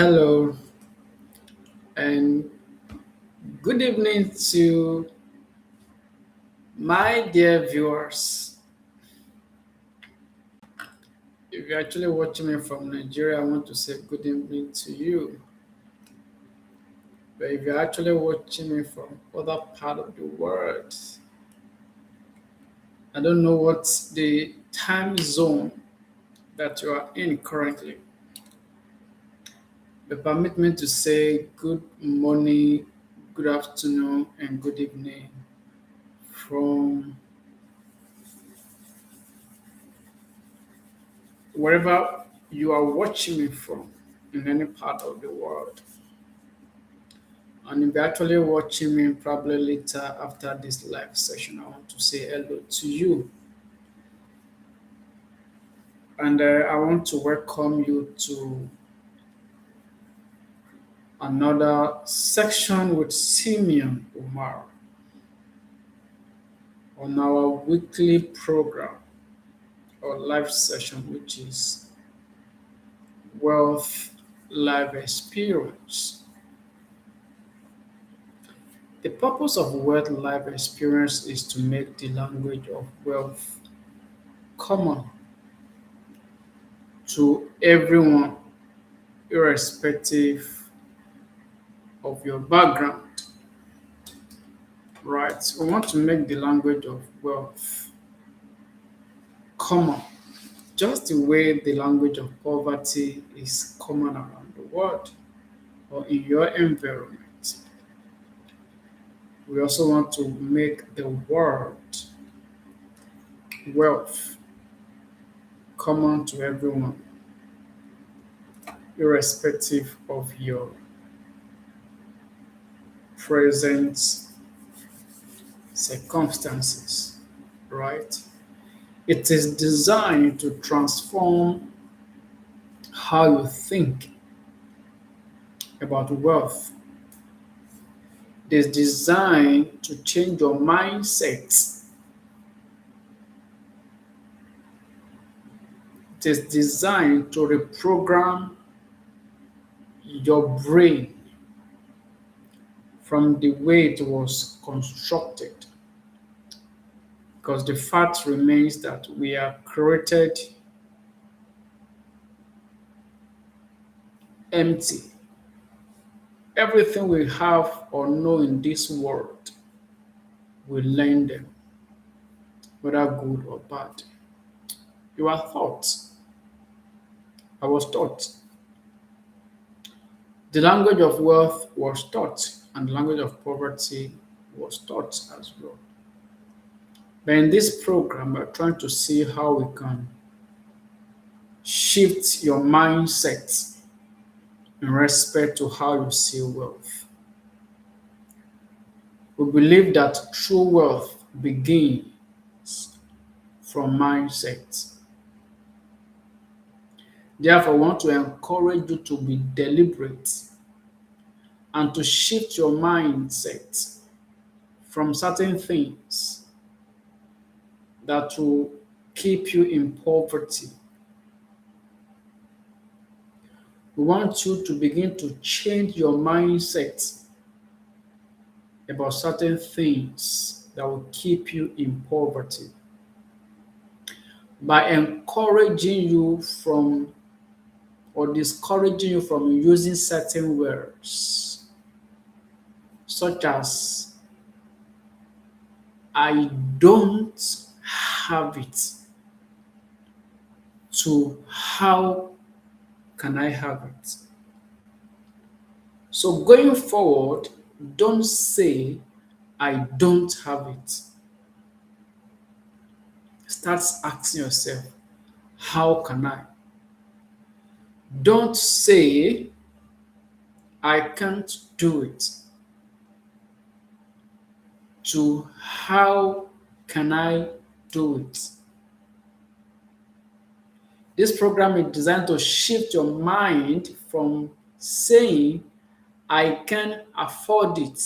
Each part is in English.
Hello and good evening to my dear viewers. If you're actually watching me from Nigeria, I want to say good evening to you. But if you're actually watching me from other part of the world, I don't know what's the time zone that you are in currently. But permit me to say good morning, good afternoon, and good evening from wherever you are watching me from in any part of the world. And if you're actually watching me probably later after this live session, I want to say hello to you. And I want to welcome you to another section with Simeon Umar on our weekly program or live session, which is Wealth Live Experience. The purpose of Wealth Live Experience is to make the language of wealth common to everyone, irrespective of your background, right? We want to make the language of wealth common, just the way the language of poverty is common around the world or in your environment. We also want to make the word wealth common to everyone, irrespective of your present circumstances, right? It is designed to transform how you think about wealth. It is designed to change your mindset. It is designed to reprogram your brain from the way it was constructed. Because the fact remains that we are created empty. Everything we have or know in this world, we learn them, whether good or bad. You are taught. I was taught. The language of wealth was taught, and the language of poverty was taught as well. But in this program, we're trying to see how we can shift your mindset in respect to how you see wealth. We believe that true wealth begins from mindset. Therefore, I want to encourage you to be deliberate and to shift your mindset from certain things that will keep you in poverty. We want you to begin to change your mindset about certain things that will keep you in poverty by encouraging you from or discouraging you from using certain words such as I don't have it to how can I have it. So going forward, don't say I don't have it. Start asking yourself, how can I? Don't say I can't do it to how can I do it. This program is designed to shift your mind from saying I can afford it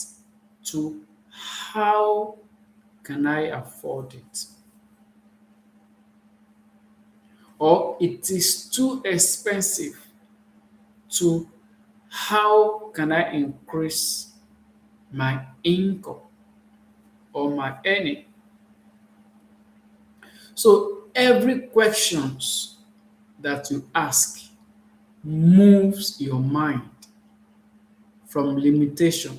to how can I afford it? Or it is too expensive to How can I increase my income or my earning? So every questions that you ask moves your mind from limitation.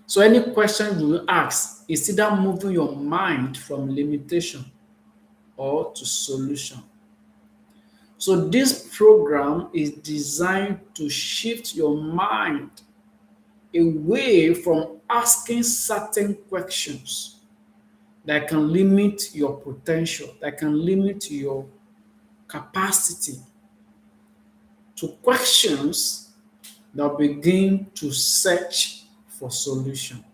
So any question you ask is either moving your mind from limitation or to solution. So this program is designed to shift your mind away from asking certain questions that can limit your potential, that can limit your capacity, to questions that begin to search for solutions.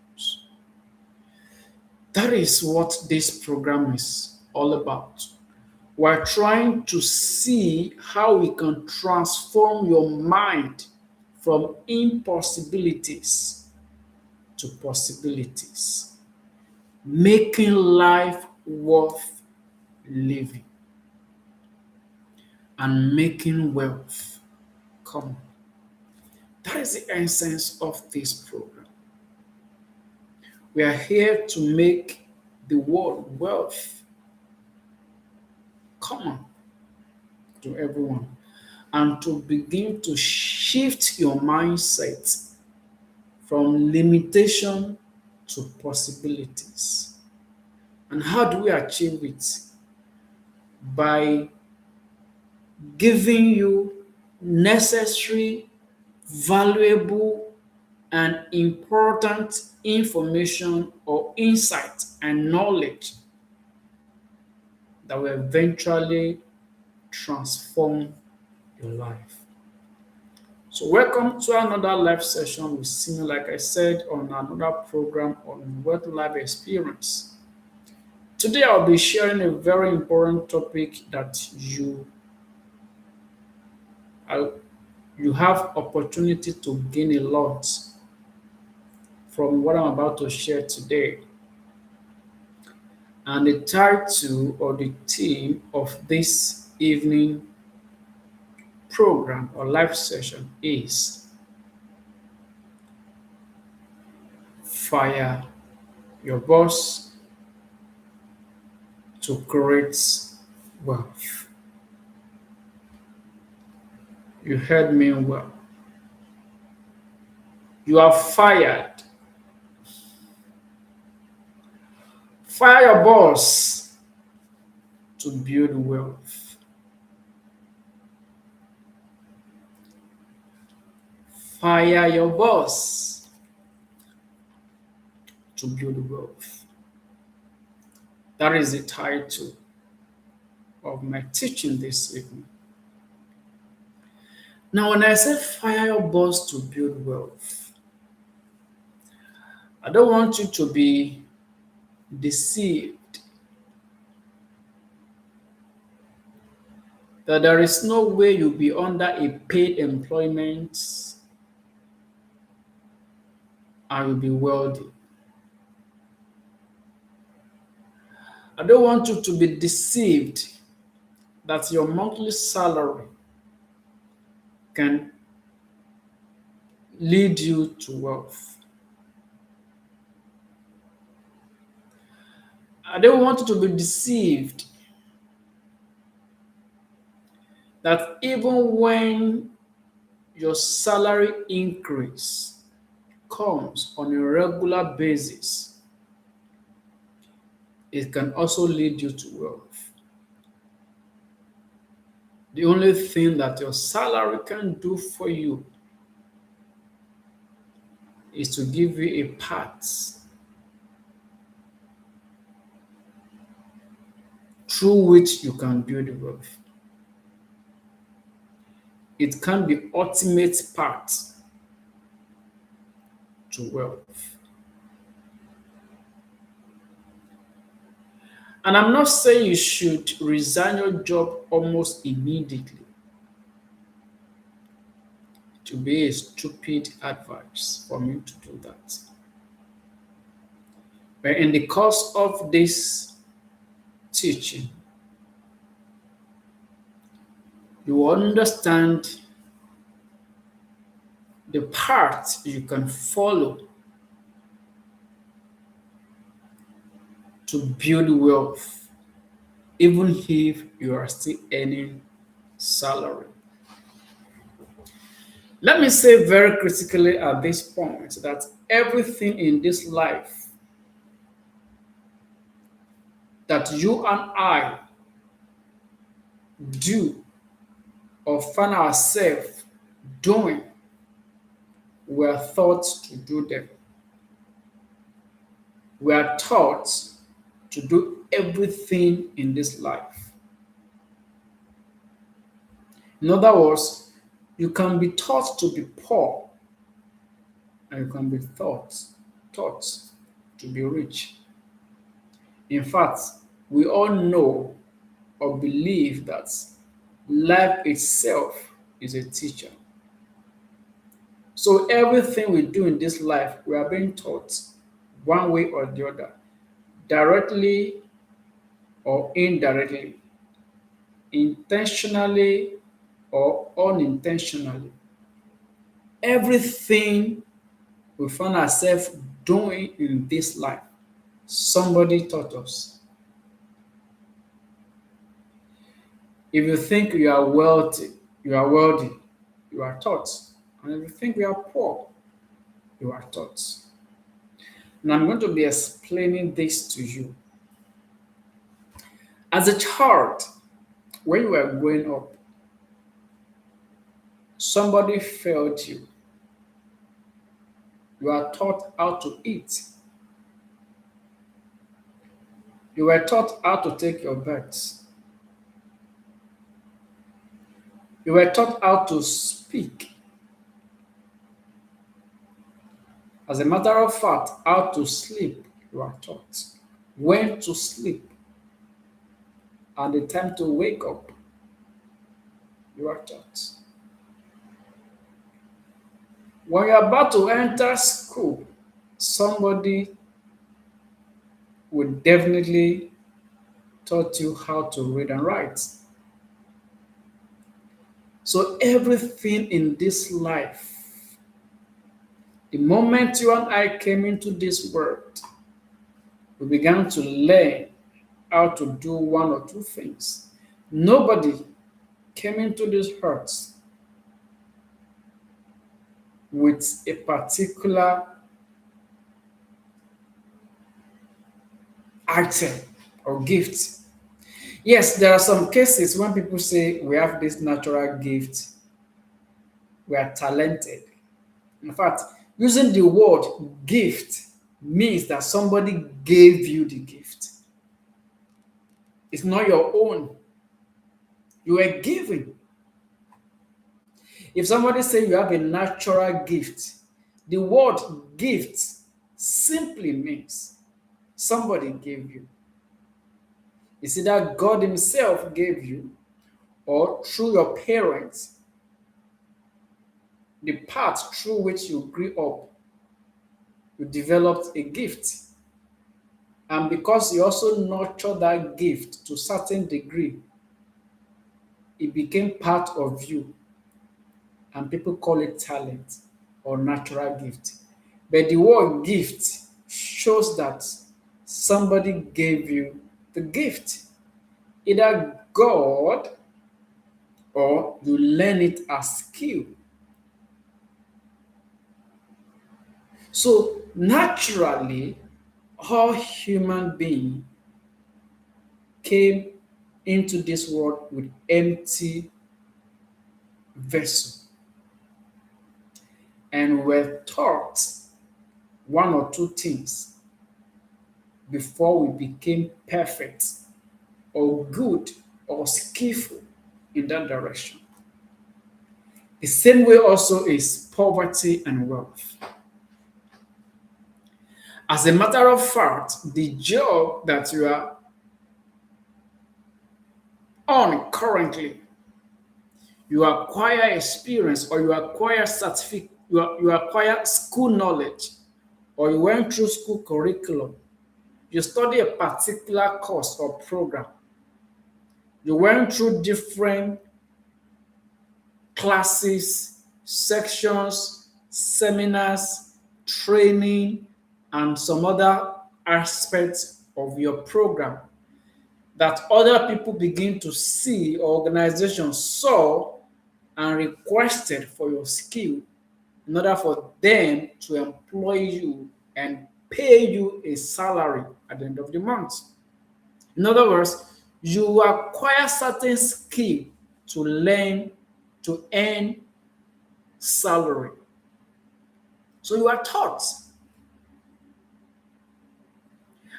That is what this program is all about. We're trying to see how we can transform your mind from impossibilities to possibilities, making life worth living and making wealth come. That is the essence of this program. We are here to make the word wealth common to everyone and to begin to shift your mindset from limitation to possibilities. And how do we achieve it? By giving you necessary, valuable, and important information or insight and knowledge that will eventually transform your life. So, welcome to another live session with Simi, like I said, on another program on Wealth Life Experience. Today, I'll be sharing a very important topic that uh, you have opportunity to gain a lot from what I'm about to share today. And the title or the theme of this evening program or live session is Fire Your Boss to Create Wealth. You heard me well. You are fired. Fire your boss to build wealth. Fire your boss to build wealth. That is the title of my teaching this evening. Now, when I say fire your boss to build wealth, I don't want you to be deceived that there is no way you'll be under a paid employment and you'll be wealthy. I don't want you to be deceived that your monthly salary can lead you to wealth. I don't want you to be deceived that even when your salary increase comes on a regular basis, it can also lead you to wealth. The only thing that your salary can do for you is to give you a path through which you can build wealth. It can be ultimate path to wealth. And I'm not saying you should resign your job almost immediately. It would be a stupid advice for me to do that. But in the course of this teaching, you will understand the path you can follow to build wealth, even if you are still earning salary. Let me say very critically at this point that everything in this life that you and I do or find ourselves doing, we are taught to do them. We are taught to do everything in this life. In other words, you can be taught to be poor and you can be taught to be rich. In fact, we all know or believe that life itself is a teacher. So everything we do in this life, we are being taught one way or the other, directly or indirectly, intentionally or unintentionally. Everything we find ourselves doing in this life, somebody taught us. If you think you are wealthy, you are taught. And if you think you are poor, you are taught. And I'm going to be explaining this to you. As a child, when you were growing up, somebody failed you. You are taught how to eat. You were taught how to take your baths. You were taught how to speak. As a matter of fact, how to sleep, you are taught. When to sleep and the time to wake up, you are taught. When you're about to enter school, somebody will definitely taught you how to read and write. So everything in this life, the moment you and I came into this world, we began to learn how to do one or two things. Nobody came into this earth with a particular item or gift. Yes, there are some cases when people say we have this natural gift, we are talented. In fact, using the word gift means that somebody gave you the gift. It's not your own. You were given. If somebody say you have a natural gift, the word gift simply means somebody gave you. It's either God Himself gave you or through your parents, the path through which you grew up, you developed a gift. And because you also nurtured that gift to a certain degree, it became part of you. And people call it talent or natural gift. But the word gift shows that somebody gave you the gift. Either God or you learn it as skill. So naturally, all human beings came into this world with empty vessel and were taught one or two things before we became perfect or good or skillful in that direction. The same way also is poverty and wealth. As a matter of fact, the job that you are on currently, you acquire experience or you acquire certificate, you acquire school knowledge, or you went through school curriculum, you study a particular course or program, you went through different classes, sections, seminars, training, and some other aspects of your program that other people begin to see, or organizations saw and requested for your skill in order for them to employ you and pay you a salary at the end of the month. In other words, you acquire certain skill to learn to earn salary. So you are taught.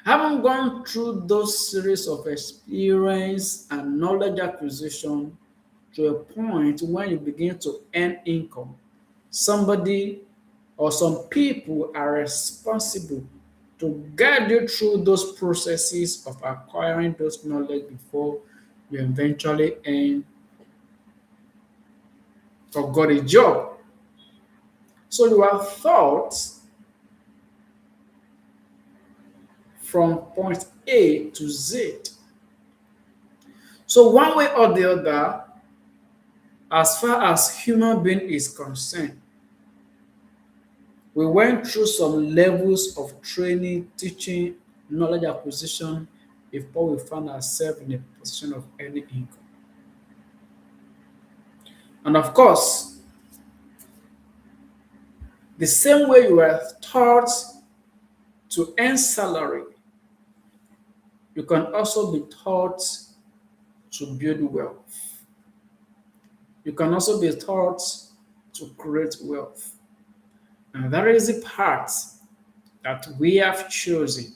Having gone through those series of experience and knowledge acquisition to a point when you begin to earn income, somebody or some people are responsible to guide you through those processes of acquiring those knowledge before you eventually earn or got a job. So you are taught from point A to Z. So one way or the other, as far as human being is concerned, we went through some levels of training, teaching, knowledge acquisition before we found ourselves in a position of earning income. And of course, the same way you were taught to earn salary, you can also be taught to build wealth. You can also be taught to create wealth. And that is the part that we have chosen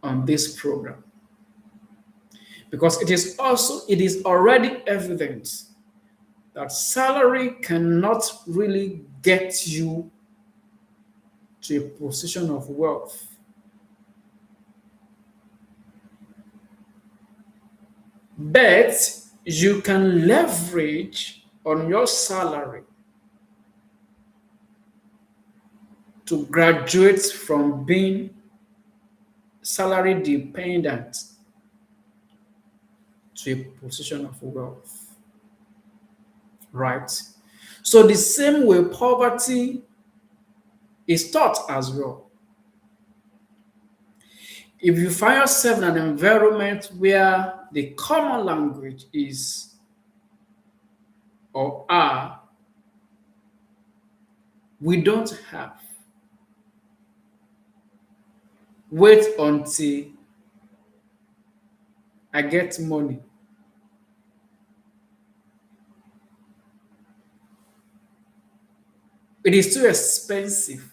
on this program. Because it is already evident that salary cannot really get you to a position of wealth. But you can leverage on your salary to graduate from being salary dependent to a position of wealth. Right? So, the same way poverty is taught as well. If you find yourself in an environment where the common language is or are, we don't have, wait until I get money. It is too expensive.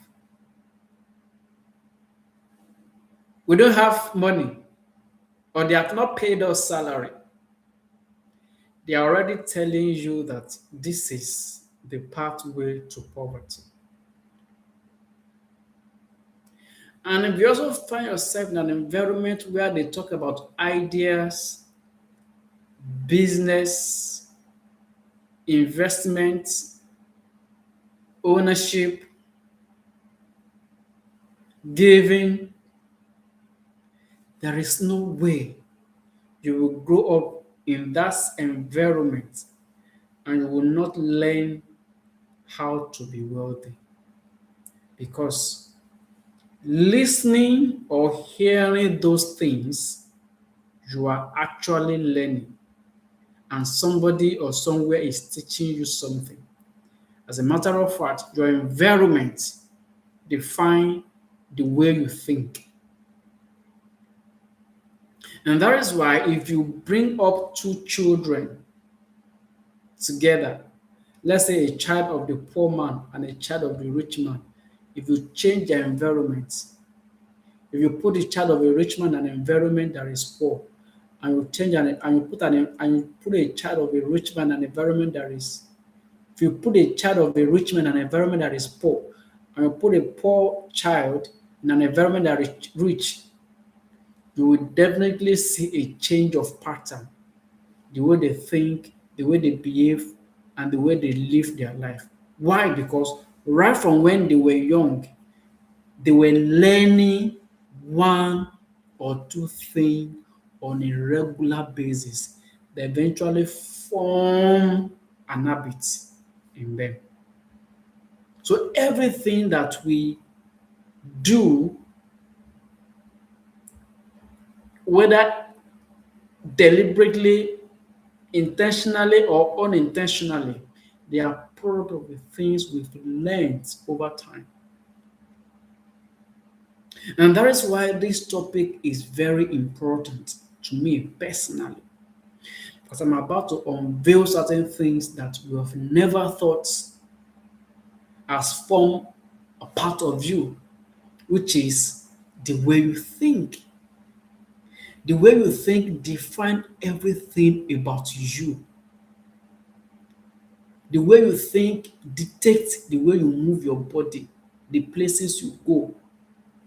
We don't have money, or they have not paid us salary. They are already telling you that this is the pathway to poverty. And if you also find yourself in an environment where they talk about ideas, business, investment, ownership, giving, there is no way you will grow up in that environment and you will not learn how to be wealthy. Because listening or hearing those things, you are actually learning, and somebody or somewhere is teaching you something. As a matter of fact, your environment defines the way you think. And that is why if you bring up two children together, let's say a child of the poor man and a child of the rich man, if you change their environment, if you put the child of a rich man in an environment that is poor, and you change and you put a child of a rich man in an environment that is, if you put a child of a rich man in an environment that is poor, and you put a poor child in an environment that is rich, you will definitely see a change of pattern, the way they think, the way they behave, and the way they live their life. Why? Because right from when they were young, they were learning one or two things on a regular basis. They eventually form an habit in them. So everything that we do, whether deliberately, intentionally, or unintentionally, they are product of the things we've learned over time. And that is why this topic is very important to me personally, because I'm about to unveil certain things that we have never thought as form a part of you, which is the way you think. The way you think define everything about you. The way you think dictates the way you move your body, the places you go,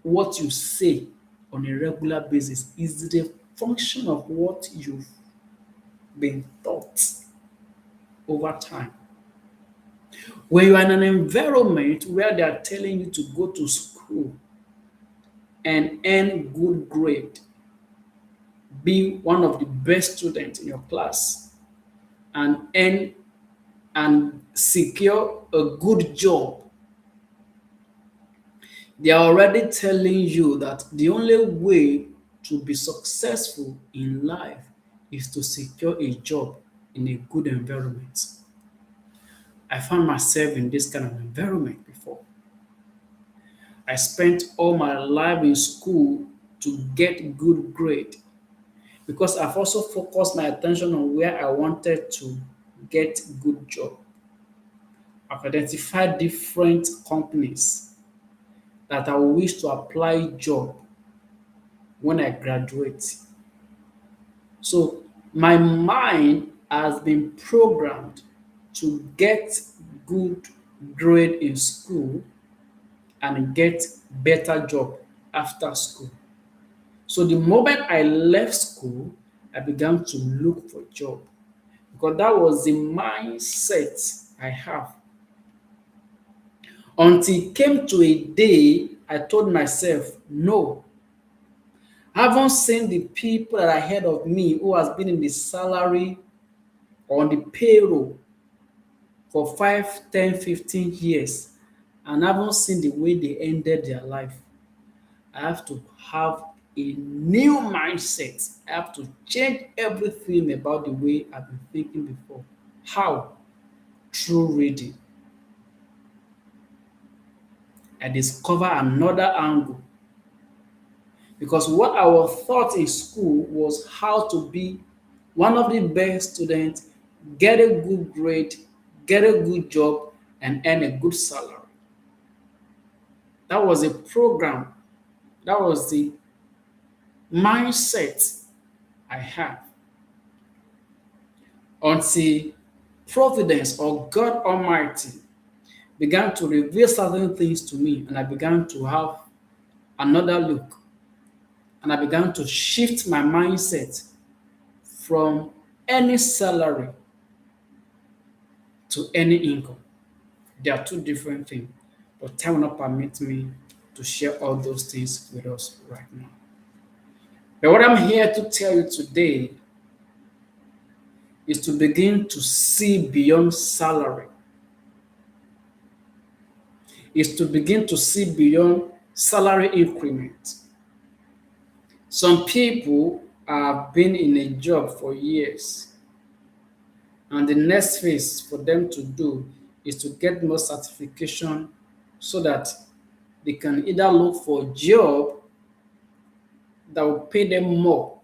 what you say on a regular basis is the function of what you've been taught over time. When you are in an environment where they are telling you to go to school and earn good grade, be one of the best students in your class, and earn and secure a good job, they are already telling you that the only way to be successful in life is to secure a job in a good environment. I found myself in this kind of environment before. I spent all my life in school to get good grade because I've also focused my attention on where I wanted to get good job. I've identified different companies that I wish to apply job when I graduate. So my mind has been programmed to get good grade in school and get better job after school. So the moment I left school, I began to look for job because that was the mindset I have. Until it came to a day I told myself, no, I haven't seen the people that are ahead of me who has been in the salary or on the payroll for 5, 10, 15 years and haven't seen the way they ended their life. I have to have a new mindset. I have to change everything about the way I've been thinking before. How? Through reading. I discover another angle because what I was taught in school was how to be one of the best students, get a good grade, get a good job, and earn a good salary. That was a program. That was the mindset I had until Providence or God Almighty began to reveal certain things to me, and I began to have another look, and I began to shift my mindset from any salary to any income. They are two different things, but time will not permit me to share all those things with us right now. But what I'm here to tell you today is to begin to see beyond salary, is to begin to see beyond salary increment. Some people have been in a job for years, and the next phase for them to do is to get more certification so that they can either look for a job that will pay them more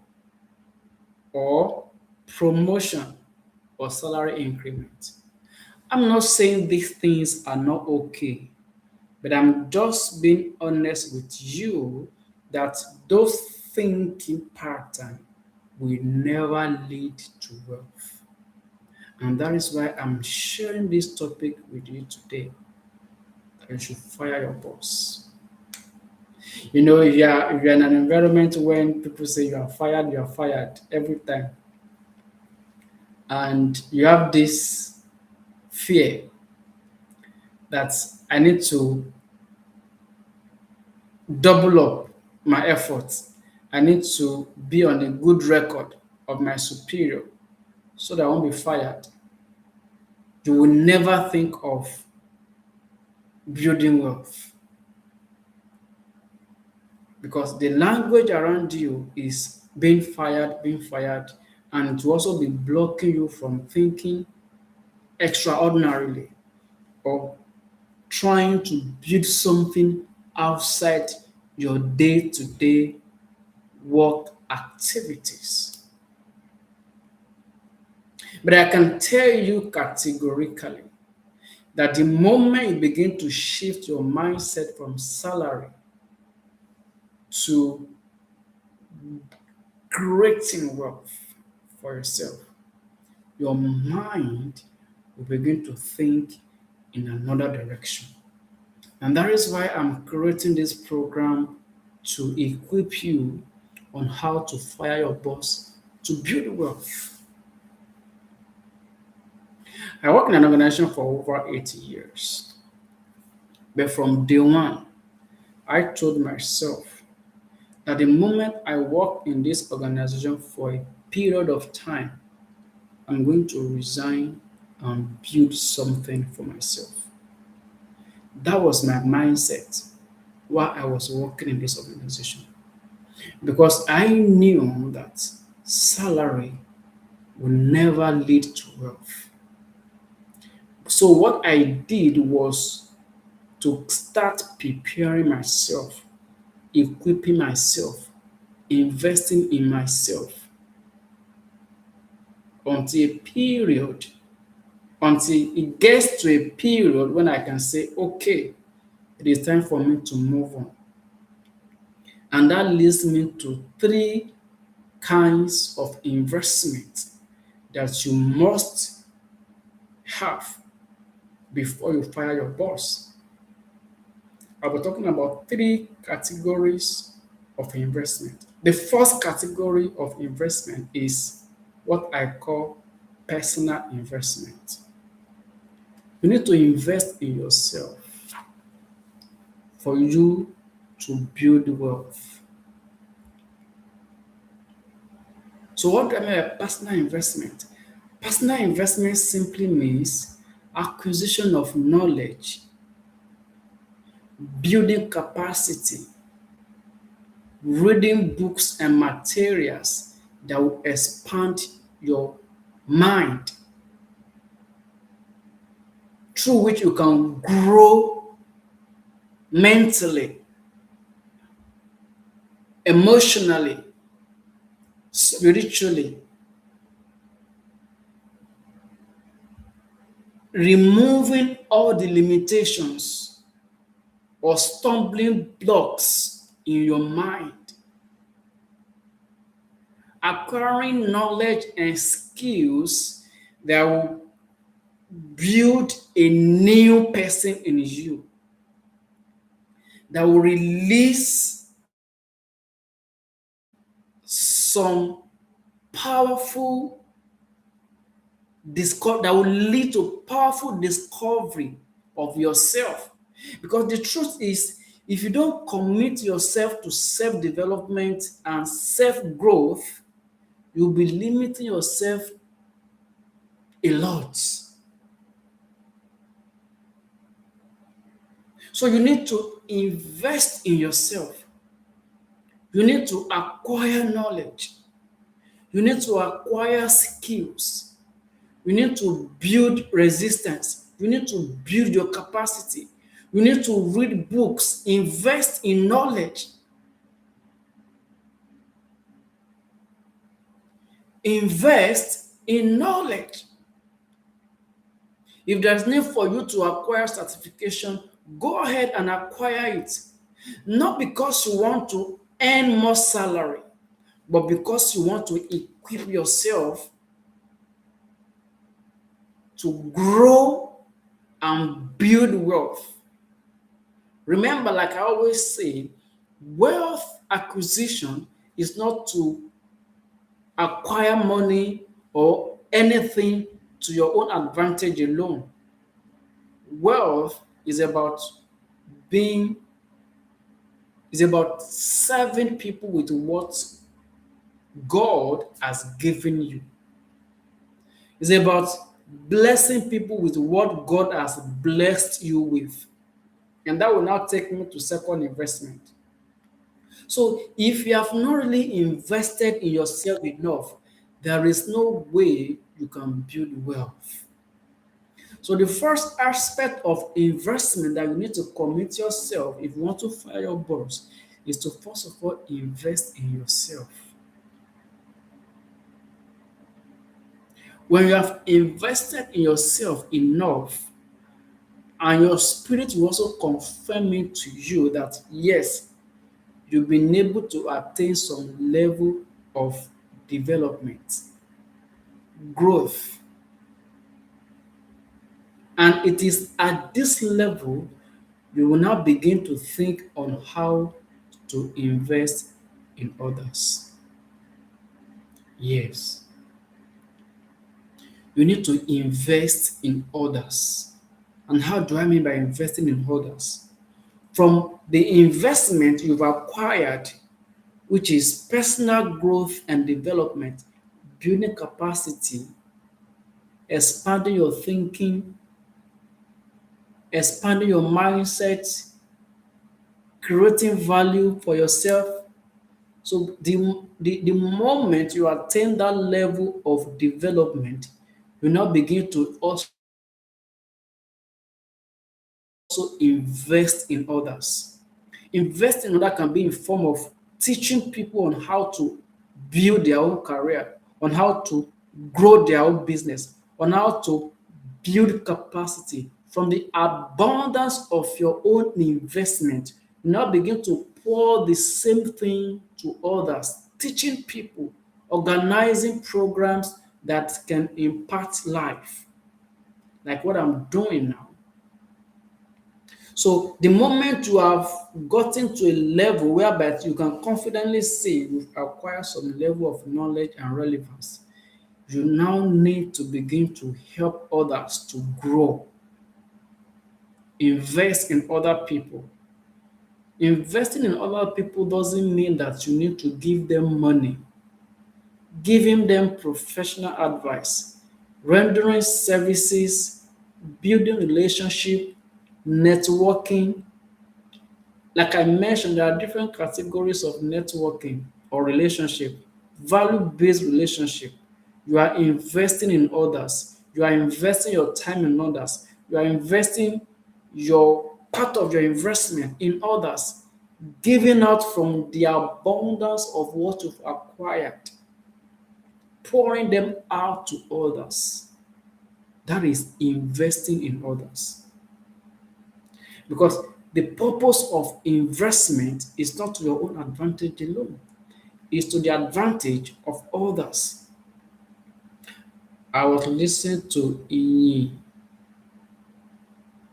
or promotion or salary increment. I'm not saying these things are not okay, but I'm just being honest with you that those thinking pattern will never lead to wealth. And that is why I'm sharing this topic with you today. That you should fire your boss. You know, if you're in an environment when people say you are fired every time, and you have this fear that I need to double up my efforts. I need to be on a good record of my superior so that I won't be fired. You will never think of building wealth, because the language around you is being fired, and it will also be blocking you from thinking extraordinarily or trying to build something outside your day to day work activities. But I can tell you categorically that the moment you begin to shift your mindset from salary to creating wealth for yourself, your mind will begin to think in another direction. And that is why I'm creating this program to equip you on how to fire your boss to build wealth. I worked in an organization for over 80 years. But from day one, I told myself that the moment I work in this organization for a period of time, I'm going to resign and build something for myself. That was my mindset while I was working in this organization, because I knew that salary will never lead to wealth. So, what I did was to start preparing myself, equipping myself, investing in myself until a period, until it gets to a period when I can say, okay, it is time for me to move on. And that leads me to three kinds of investment that you must have before you fire your boss. I'll be talking about three categories of investment. The first category of investment is what I call personal investment. You need to invest in yourself for you to build wealth. So, what do I mean by personal investment? Personal investment simply means acquisition of knowledge, building capacity, reading books and materials that will expand your mind, through which you can grow mentally, emotionally, spiritually, removing all the limitations or stumbling blocks in your mind, acquiring knowledge and skills that will build a new person in you, that will release some powerful that will lead to powerful discovery of yourself. Because the truth is, if you don't commit yourself to self-development and self-growth, you'll be limiting yourself a lot. So you need to invest in yourself. You need to acquire knowledge. You need to acquire skills. You need to build resistance. You need to build your capacity. You need to read books, invest in knowledge. Invest in knowledge. If there's need for you to acquire certification, go ahead and acquire it. Not because you want to earn more salary, but because you want to equip yourself to grow and build wealth. Remember, like I always say, wealth acquisition is not to acquire money or anything to your own advantage alone. Wealth being is about serving people with what God has given you. It's about blessing people with what God has blessed you with. And that will now take me to second investment. So if you have not really invested in yourself enough, there is no way you can build wealth. So the first aspect of investment that you need to commit yourself if you want to fire your boss is to first of all invest in yourself. When you have invested in yourself enough, and your spirit will also confirm it to you that yes, you've been able to attain some level of development, growth. And it is at this level you will now begin to think on how to invest in others. Yes, you need to invest in others. And how do I mean by investing in others? From the investment you've acquired, which is personal growth and development, building capacity, expanding your thinking, expanding your mindset, creating value for yourself. So the moment you attain that level of development, you now begin to also invest in others. Invest in others can be in form of teaching people on how to build their own career, on how to grow their own business, on how to build capacity. From the abundance of your own investment, you now begin to pour the same thing to others, teaching people, organizing programs that can impact life, like what I'm doing now. So the moment you have gotten to a level whereby you can confidently say you've acquired some level of knowledge and relevance, you now need to begin to help others to grow. Invest in other people. Investing in other people doesn't mean that you need to give them money. Giving them professional advice, rendering services, building relationship, networking. Like I mentioned, there are different categories of networking or relationship. Value-based relationship. You are investing in others. You are investing your time in others. You are investing your part of your investment in others, giving out from the abundance of what you've acquired, pouring them out to others. That is investing in others. Because the purpose of investment is not to your own advantage alone, it's to the advantage of others. I was listening to Inyi,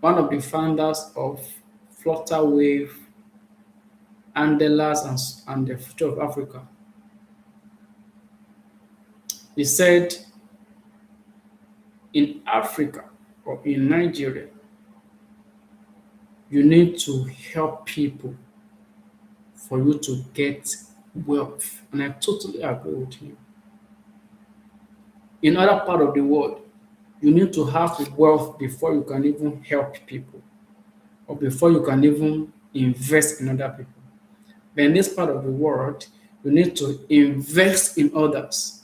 one of the founders of Flutterwave, Andelas, and the Future of Africa. He said in Africa or in Nigeria, you need to help people for you to get wealth. And I totally agree with him. In other part of the world, you need to have wealth before you can even help people or before you can even invest in other people. But in this part of the world, you need to invest in others.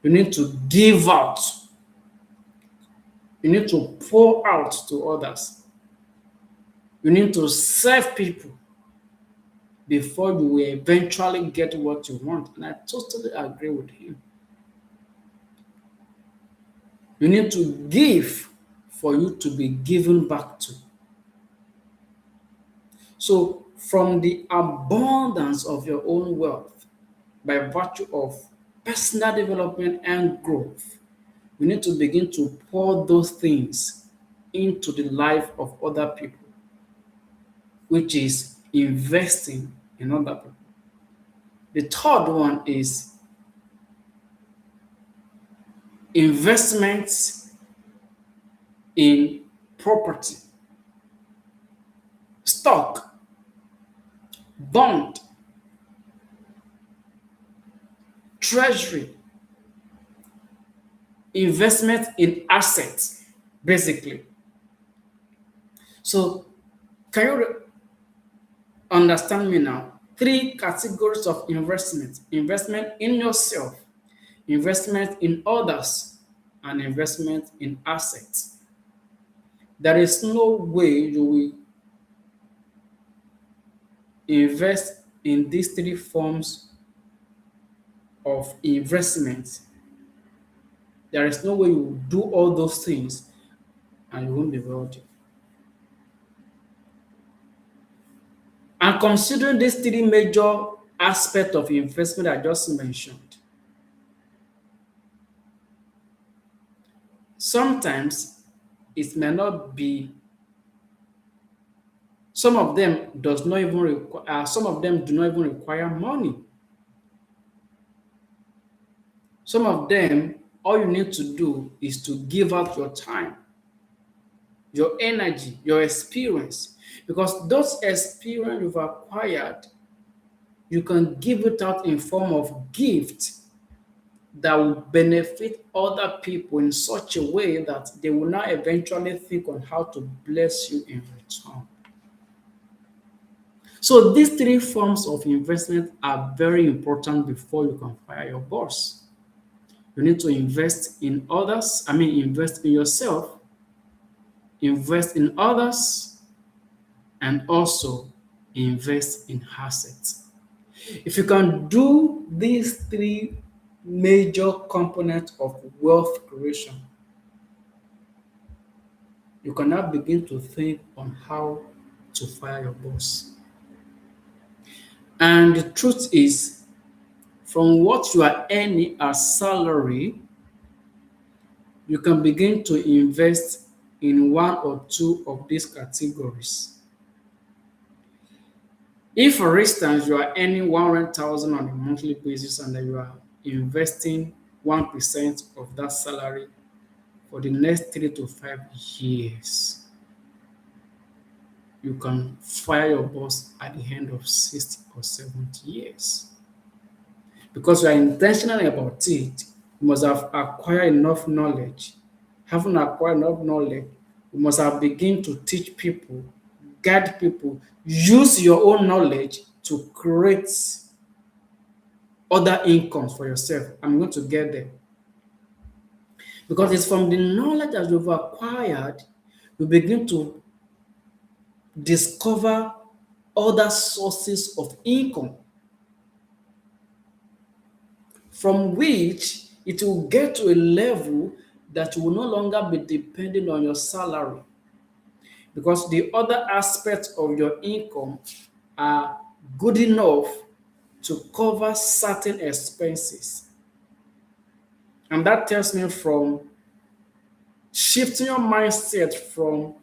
You need to give out. You need to pour out to others. You need to serve people before you will eventually get what you want. And I totally agree with him. You need to give for you to be given back to. So, from the abundance of your own wealth, by virtue of personal development and growth, you need to begin to pour those things into the life of other people, which is investing in other people. The third one is investments in property, stock, bond, treasury, investment in assets, basically. So, can you understand me now? Three categories of investment: investment in yourself, investment in others, and investment in assets. There is no way you will invest in these three forms of investment. There is no way you will do all those things and you won't be wealthy. And considering these three major aspects of investment I just mentioned, sometimes it may not be, some of them does not even require, some of them do not even require money. Some of them, all you need to do is to give out your time, your energy, your experience. Because those experience you've acquired, you can give it out in form of gift that will benefit other people in such a way that they will now eventually think on how to bless you in return. So these three forms of investment are very important before you can fire your boss. You need to invest in others, invest in yourself, invest in others, and also invest in assets. If you can do these three major components of wealth creation, you can now begin to think on how to fire your boss. And the truth is, from what you are earning as salary, you can begin to invest in one or two of these categories. If, for instance, you are earning 100,000 on a monthly basis and then you are investing 1% of that salary for the next 3 to 5 years, you can fire your boss at the end of 60 or 70 years. Because you are intentional about it, you must have acquired enough knowledge. Having acquired enough knowledge, you must have begun to teach people, guide people, use your own knowledge to create other incomes for yourself. I'm going to get there. Because it's from the knowledge that you've acquired, you begin to discover other sources of income from which it will get to a level that you will no longer be depending on your salary because the other aspects of your income are good enough to cover certain expenses. And that tells me from shifting your mindset from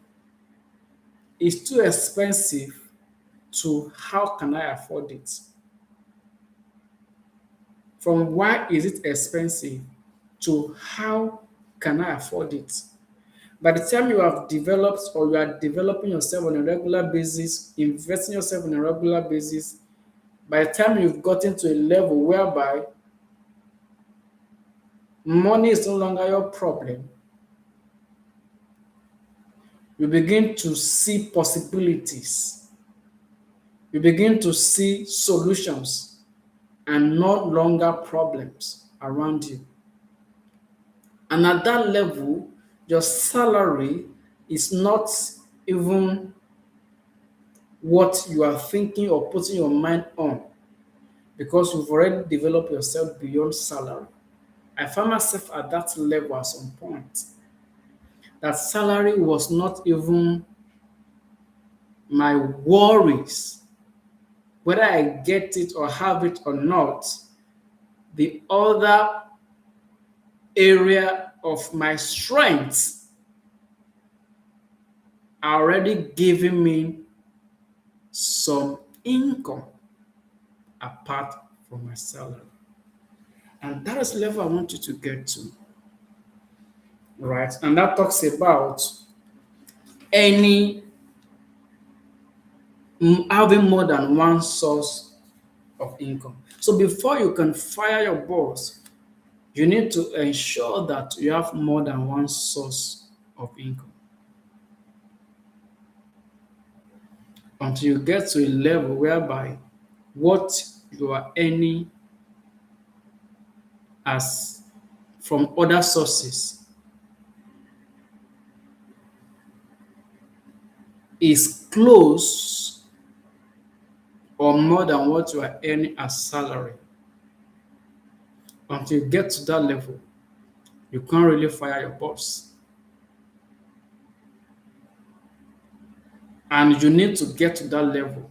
it's too expensive to how can I afford it? From why is it expensive to how can I afford it? By the time you have developed or you are developing yourself on a regular basis, investing yourself on a regular basis, by the time you've gotten to a level whereby money is no longer your problem, you begin to see possibilities. You begin to see solutions and no longer problems around you. And at that level, your salary is not even what you are thinking or putting your mind on because you've already developed yourself beyond salary. I found myself at that level at some point. That salary was not even my worries. Whether I get it or have it or not, the other area of my strengths are already giving me some income apart from my salary. And that is the level I want you to get to. Right? And that talks about any having more than one source of income. So before you can fire your boss, you need to ensure that you have more than one source of income. until you get to a level whereby what you are earning as from other sources is close or more than what you are earning as salary. Until you get to that level, you can't really fire your boss. And you need to get to that level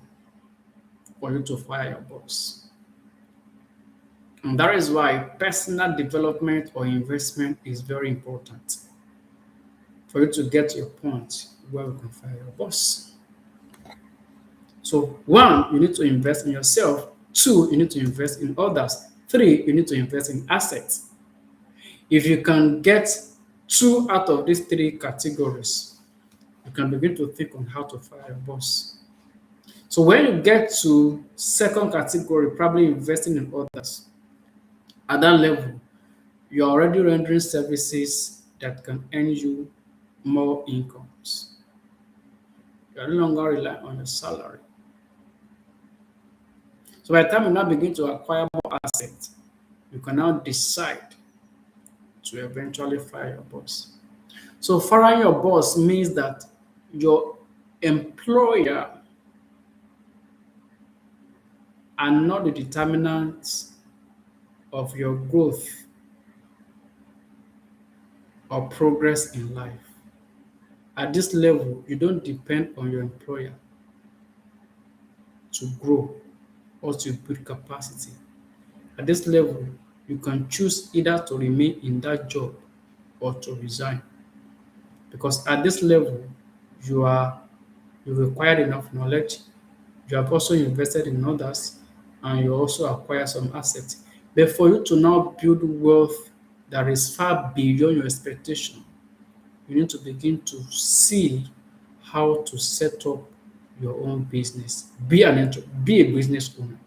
for you to fire your boss. And that is why personal development or investment is very important for you to get to a point where you can fire your boss. So, one, you need to invest in yourself. Two, you need to invest in others. Three, you need to invest in assets. If you can get two out of these three categories, you can begin to think on how to fire your boss. So when you get to second category, probably investing in others, at that level, you're already rendering services that can earn you more incomes. You're no longer relying on your salary. So by the time you now begin to acquire more assets, you can now decide to eventually fire your boss. So firing your boss means that your employer are not the determinants of your growth or progress in life. At this level, you don't depend on your employer to grow or to build capacity. At this level, you can choose either to remain in that job or to resign. Because at this level, you are you required enough knowledge, you have also invested in others, and you also acquire some assets. But for you to now build wealth that is far beyond your expectation, you need to begin to see how to set up your own business. Be a business owner.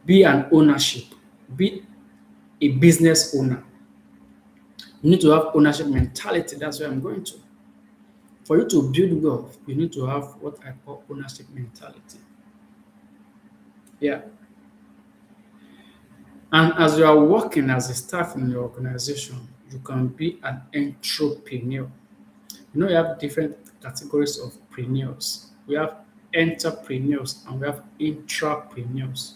Be an ownership. Be a business owner. You need to have ownership mentality. That's where I'm going to. For you to build wealth, you need to have what I call ownership mentality. Yeah. And as you are working as a staff in your organization, you can be an entrepreneur. You know, you have different categories of preneurs. We have entrepreneurs and we have intrapreneurs.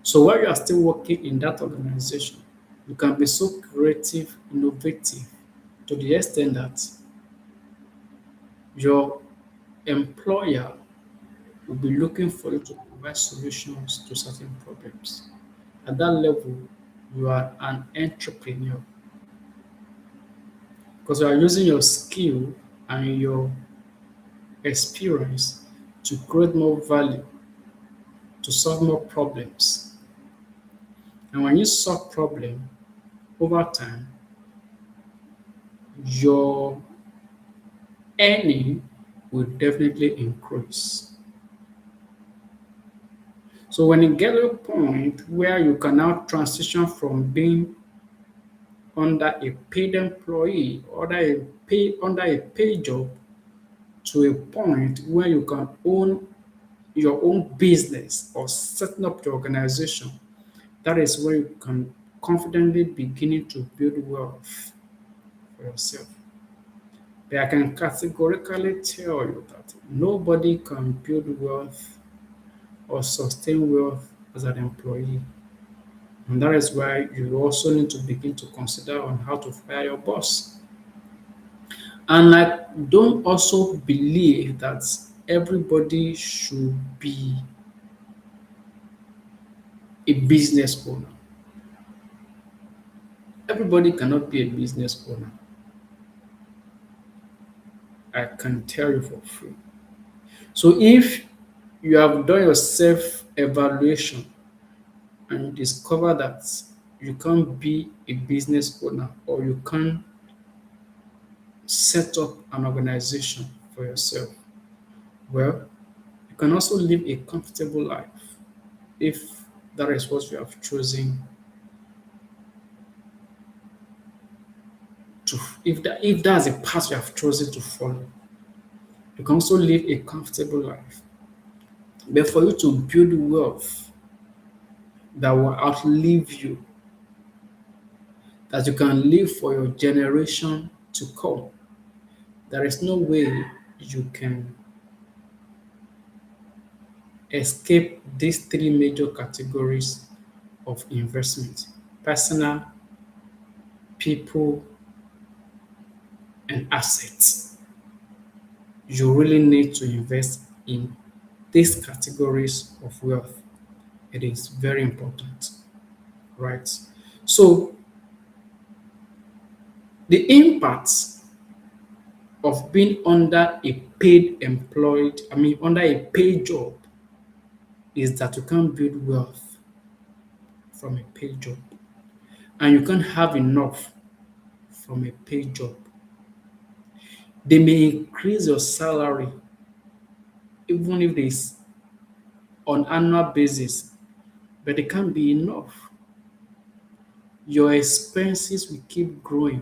So while you are still working in that organization, you can be so creative, innovative to the extent that your employer will be looking for you to provide solutions to certain problems. At that level, you are an entrepreneur because you are using your skill and your experience to create more value, to solve more problems. And when you solve problem over time, your earning will definitely increase. So when you get to a point where you can now transition from being under a paid employee or under a paid job to a point where you can own your own business or setting up your organization, that is where you can confidently begin to build wealth for yourself. But I can categorically tell you that nobody can build wealth or sustain wealth as an employee. And that is why you also need to begin to consider on how to fire your boss. And I don't also believe that everybody should be a business owner. Everybody cannot be a business owner. I can tell you for free. So if you have done your self evaluation and you discover that you can't be a business owner or you can't set up an organization for yourself, well, you can also live a comfortable life if that is what you have chosen to if that's a path you have chosen to follow. You can also live a comfortable life. But for you to build wealth that will outlive you, that you can live for your generation to come, there is no way you can escape these three major categories of investment: personal, people, and assets. You really need to invest in these categories of wealth. It is very important, right? So, the impact of being under a under a paid job, is that you can't build wealth from a paid job, and you can't have enough from a paid job. They may increase your salary even if it's on annual basis, but it can't be enough. Your expenses will keep growing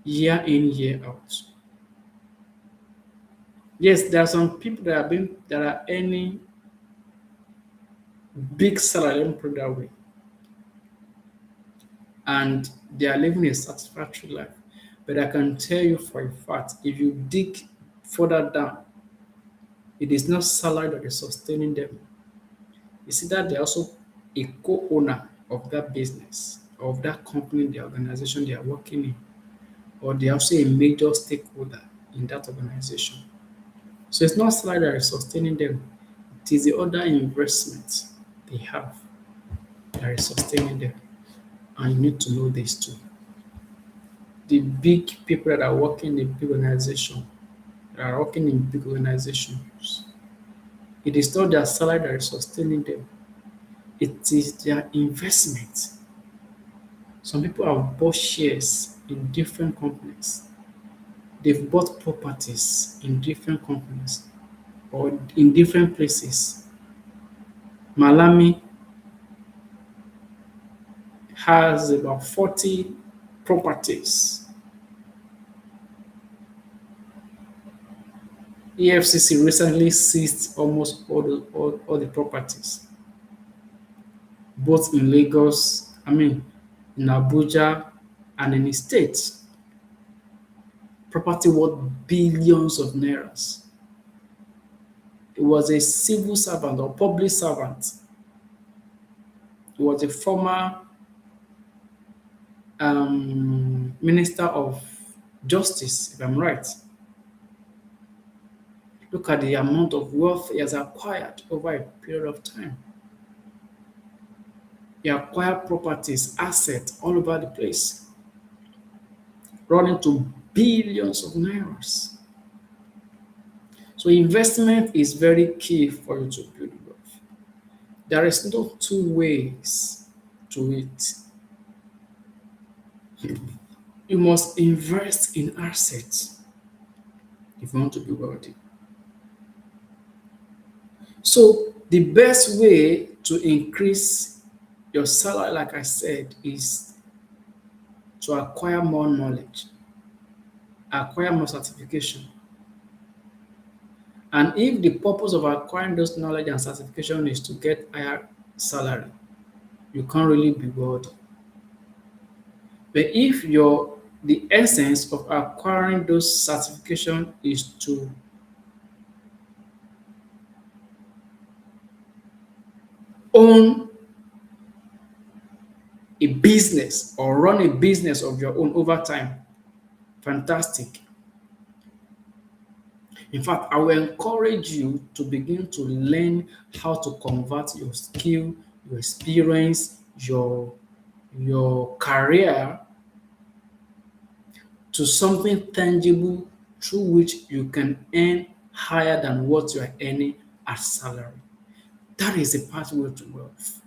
year in, year out. Yes, there are some people that are earning big salary, let me put it that way, and they are living a satisfactory life. But I can tell you for a fact, if you dig further down, it is not salary that is sustaining them. You see that they're also a co-owner of that business, of that company, the organization they are working in, or they're also a major stakeholder in that organization. So it's not salary that is sustaining them, it is the other investments they have that is sustaining them. And you need to know this too. The big people that are working in big organization, that are working in big organizations, it is not their salary that is sustaining them, it is their investment. Some people have bought shares in different companies. They've bought properties in different companies or in different places. Malami has about 40 properties. EFCC recently seized almost all the properties, both in Lagos, in Abuja, and in the states. Property worth billions of nairas. He was a civil servant or public servant. He was a former Minister of Justice, if I'm right. Look at the amount of wealth he has acquired over a period of time. He acquired properties, assets all over the place, running to billions of nairas. So investment is very key for you to build wealth. There is no two ways to it. You must invest in assets if you want to be wealthy. So the best way to increase your salary, like I said, is to acquire more knowledge, acquire more certification. And if the purpose of acquiring those knowledge and certification is to get higher salary, you can't really be wealthy. But if the essence of acquiring those certification is to own a business or run a business of your own over time, fantastic. In fact, I will encourage you to begin to learn how to convert your skill, your experience, your career to something tangible through which you can earn higher than what you are earning as salary. That is a pathway to wealth.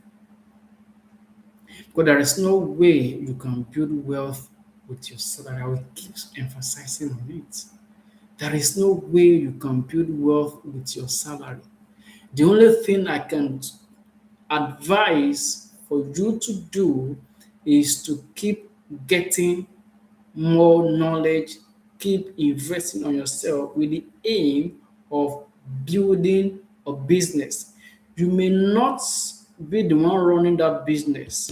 Because there is no way you can build wealth with your salary. I will keep emphasizing on it. There is no way you can build wealth with your salary. The only thing I can advise for you to do is to keep getting more knowledge, keep investing on yourself with the aim of building a business. You may not be the one running that business.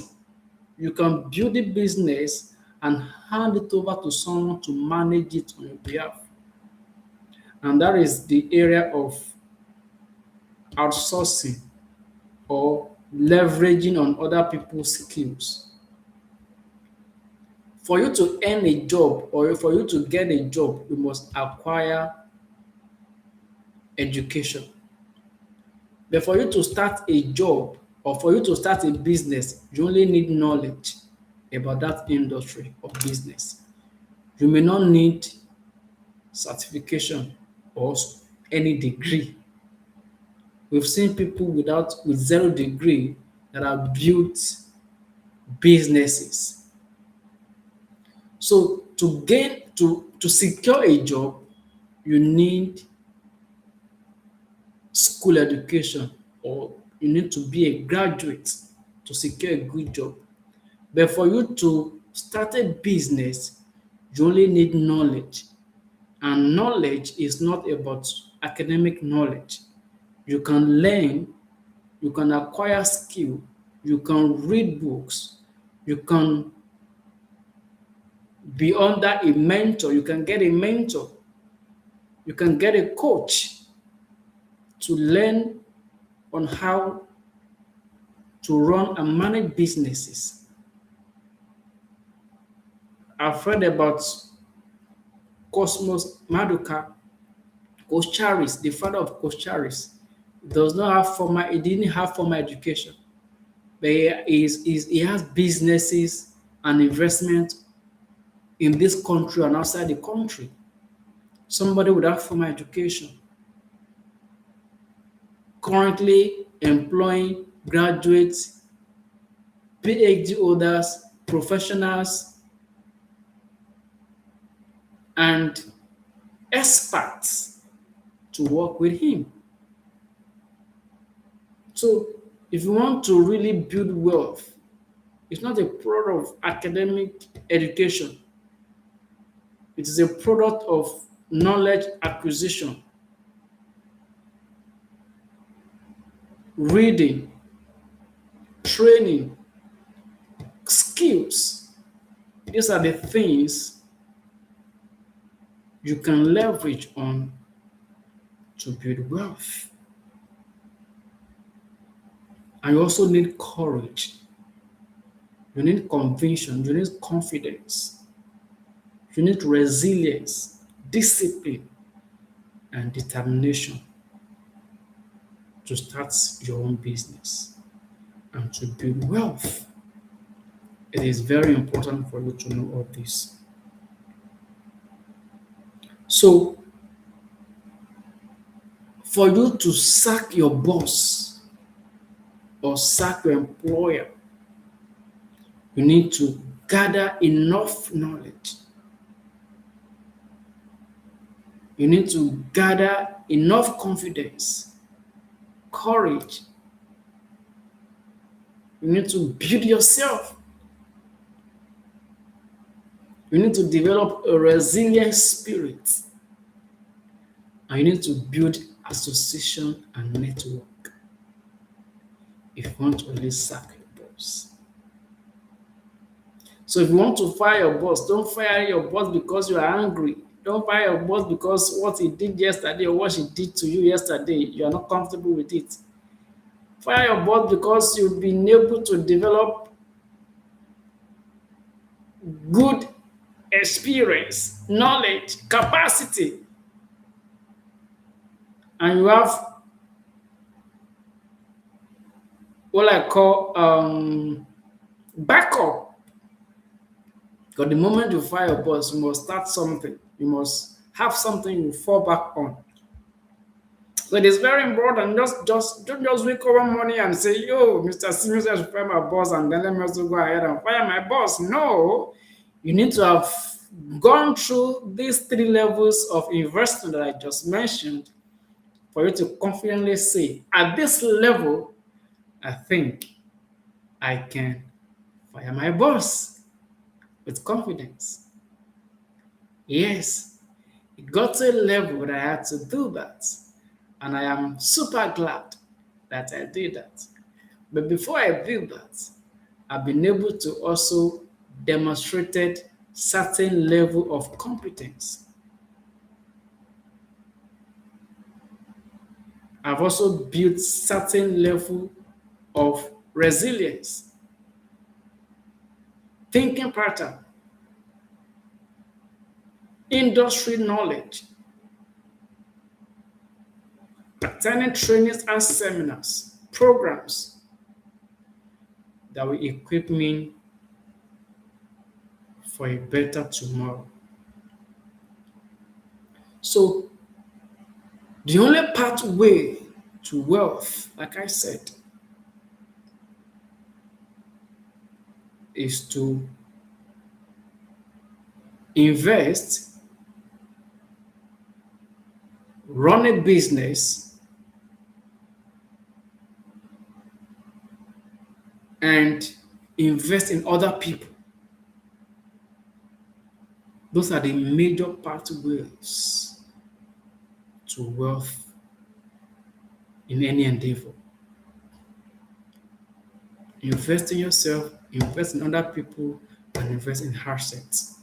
You can build the business and hand it over to someone to manage it on your behalf. And that is the area of outsourcing or leveraging on other people's skills. For you to earn a job or for you to get a job, you must acquire education. But for you to start a job or for you to start a business, you only need knowledge about that industry or business. You may not need certification or any degree. We've seen people with zero degree that have built businesses. So to secure a job, you need school education or you need to be a graduate to secure a good job. But for you to start a business, you only need knowledge. And knowledge is not about academic knowledge. You can learn, you can acquire skill, you can read books, you can be under a mentor, you can get a mentor, you can get a coach to learn on how to run and manage businesses. I've read about Cosmos Maduka, Coach Charis, the father of Coach Charis, he didn't have formal education, but he has businesses and investment in this country and outside the country. Somebody without formal education, currently employing graduates, PhD holders, professionals, and experts to work with him. So if you want to really build wealth, it's not a product of academic education. It is a product of knowledge acquisition, reading, training, skills. These are the things you can leverage on to build wealth. And you also need courage. You need conviction. You need confidence. You need resilience, discipline, and determination to start your own business and to build wealth. It is very important for you to know all this. So, for you to sack your boss or sack your employer, you need to gather enough knowledge. You need to gather enough confidence, courage. You need to build yourself. You need to develop a resilient spirit. And you need to build association and network if you want to really sack your boss. So if you want to fire your boss, don't fire your boss because you are angry. Don't fire your boss because what he did yesterday or what she did to you yesterday, you are not comfortable with it. Fire your boss because you've been able to develop good experience, knowledge, capacity, and you have what I call backup. Because the moment you fire your boss, you must start something. You must have something you fall back on. So it is very important. Don't just wake up one morning and say, "Yo, Mr. Simmons, I should fire my boss," and then let me also go ahead and fire my boss. No, you need to have gone through these 3 levels of investment that I just mentioned for you to confidently say, at this level, I think I can fire my boss with confidence. Yes, it got to a level that I had to do that. And I am super glad that I did that. But before I did that, I've been able to also demonstrated certain level of competence. I've also built certain level of resilience, thinking pattern, industry knowledge, attending trainings and seminars, programs that will equip me for a better tomorrow. So the only pathway to wealth, like I said, is to invest, run a business, and invest in other people. Those are the major pathways to wealth in any endeavor. Invest in yourself, invest in other people, and invest in assets.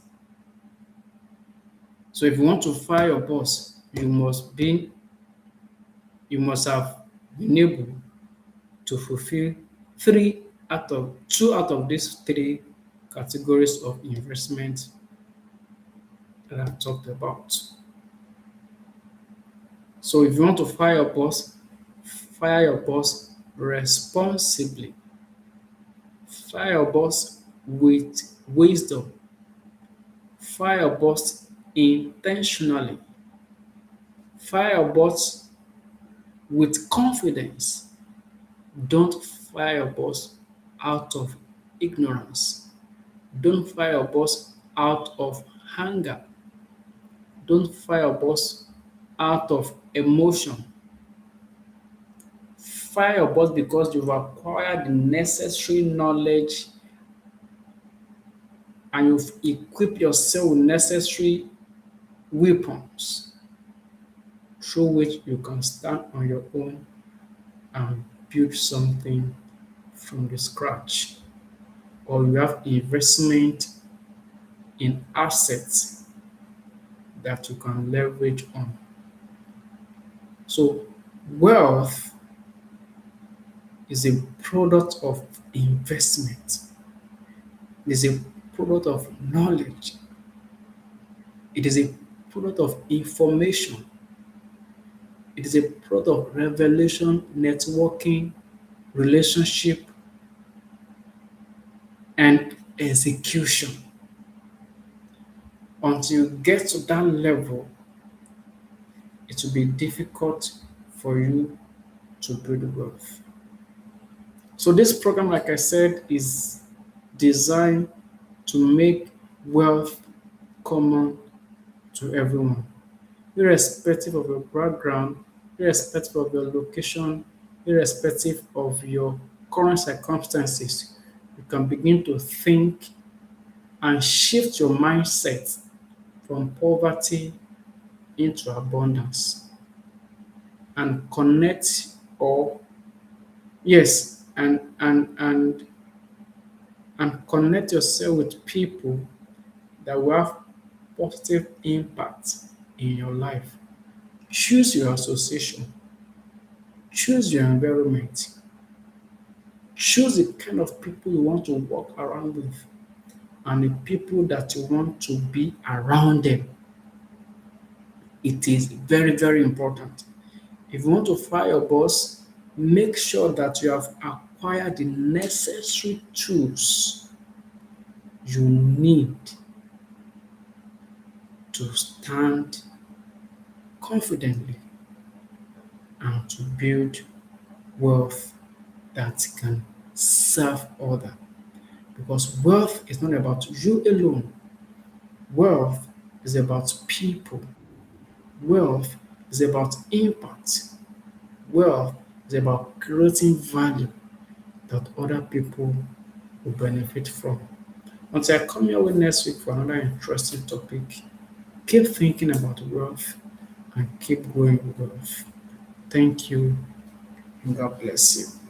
So if you want to fire your boss, you must have been able to fulfill two out of these three categories of investment that I've talked about. So if you want to fire your boss responsibly. Fire your boss with wisdom. Fire your boss intentionally. Fire your boss with confidence. Don't fire your boss out of ignorance. Don't fire your boss out of anger. Don't fire your boss out of emotion. Fire your boss because you've acquired the necessary knowledge and you've equipped yourself with necessary weapons through which you can stand on your own and build something from the scratch. Or you have investment in assets that you can leverage on. So wealth is a product of investment. It is a product of knowledge. It is a product of information. It is a product of revelation, networking, relationship, and execution. Until you get to that level, it will be difficult for you to build wealth. So this program, like I said, is designed to make wealth common to everyone, irrespective of your background, irrespective of your location, irrespective of your current circumstances. You can begin to think and shift your mindset from poverty into abundance and connect or yes and connect yourself with people that will have positive impact in your life. Choose your association, choose your environment, choose the kind of people you want to walk around with and the people that you want to be around them. It is very, very important. If you want to fire your boss, make sure that you have acquired the necessary tools you need to stand confidently and to build wealth that can serve others. Because wealth is not about you alone. Wealth is about people. Wealth is about impact. Wealth is about creating value that other people will benefit from. Until I come your way next week for another interesting topic, keep thinking about wealth and keep growing wealth. Thank you, and God bless you.